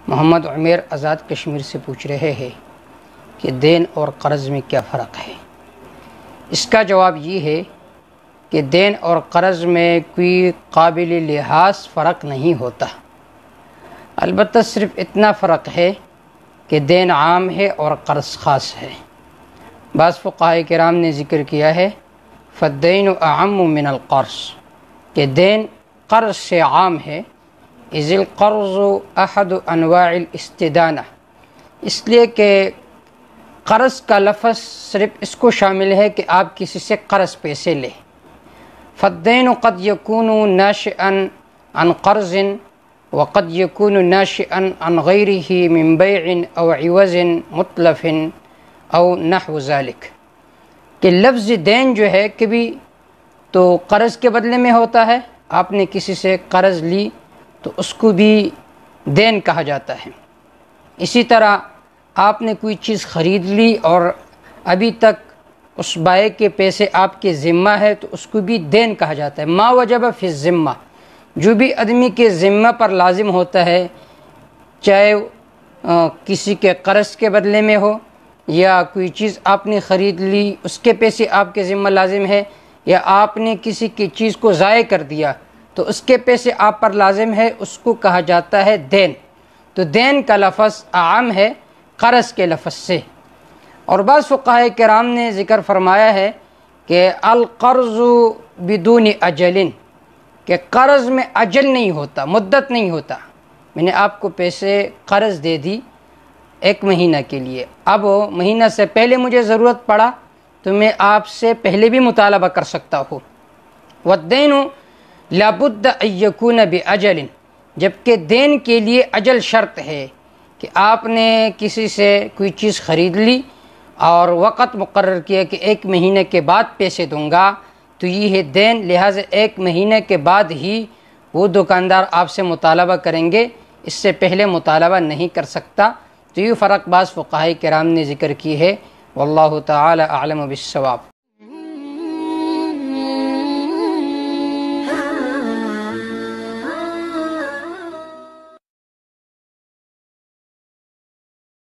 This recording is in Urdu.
محمد عمیر آزاد کشمیر سے پوچھ رہے ہیں کہ دین اور قرض میں کیا فرق ہے؟ اس کا جواب یہ ہے کہ دین اور قرض میں کوئی قابل لحاظ فرق نہیں ہوتا، البتہ صرف اتنا فرق ہے کہ دین عام ہے اور قرض خاص ہے۔ بعض فقہاء کرام نے ذکر کیا ہے فالدین اعم من القرض، کہ دین قرض سے عام ہے، اذ القرض احد انواع الاستدانہ، اس لیے کہ قرض کا لفظ صرف اس کو شامل ہے کہ آپ کسی سے قرض پیسے لیں۔ فالدین قد یکون ناشئا عن قرض وقد یکون ناشئا عن غیرہ من بیع او عوض متلف او نحو ذلک، کہ لفظ دین جو ہے کبھی تو قرض کے بدلے میں ہوتا ہے، آپ نے کسی سے قرض لی تو اس کو بھی دین کہا جاتا ہے۔ اسی طرح آپ نے کوئی چیز خرید لی اور ابھی تک اس بائع کے پیسے آپ کے ذمہ ہے تو اس کو بھی دین کہا جاتا ہے۔ ما وجب فی الذمہ، جو بھی آدمی کے ذمہ پر لازم ہوتا ہے، چاہے کسی کے قرض کے بدلے میں ہو یا کوئی چیز آپ نے خرید لی اس کے پیسے آپ کے ذمہ لازم ہے، یا آپ نے کسی کی چیز کو ضائع کر دیا تو اس کے پیسے آپ پر لازم ہے، اس کو کہا جاتا ہے دین۔ تو دین کا لفظ عام ہے قرض کے لفظ سے۔ اور بعض فقہاء کرام نے ذکر فرمایا ہے کہ القرض بدون اجل، کہ قرض میں اجل نہیں ہوتا، مدت نہیں ہوتا۔ میں نے آپ کو پیسے قرض دے دی 1 مہینہ کے لیے، اب مہینہ سے پہلے مجھے ضرورت پڑا تو میں آپ سے پہلے بھی مطالبہ کر سکتا ہوں۔ والدین لابد ان یکون باجل، جبکہ دین کے لیے اجل شرط ہے کہ آپ نے کسی سے کوئی چیز خرید لی اور وقت مقرر کیا کہ 1 مہینے کے بعد پیسے دوں گا، تو یہ ہے دین، لہٰذا 1 مہینے کے بعد ہی وہ دکاندار آپ سے مطالبہ کریں گے، اس سے پہلے مطالبہ نہیں کر سکتا۔ تو یہ فرق بعض فقہاء کرام نے ذکر کی ہے، واللہ تعالی اعلم بالصواب۔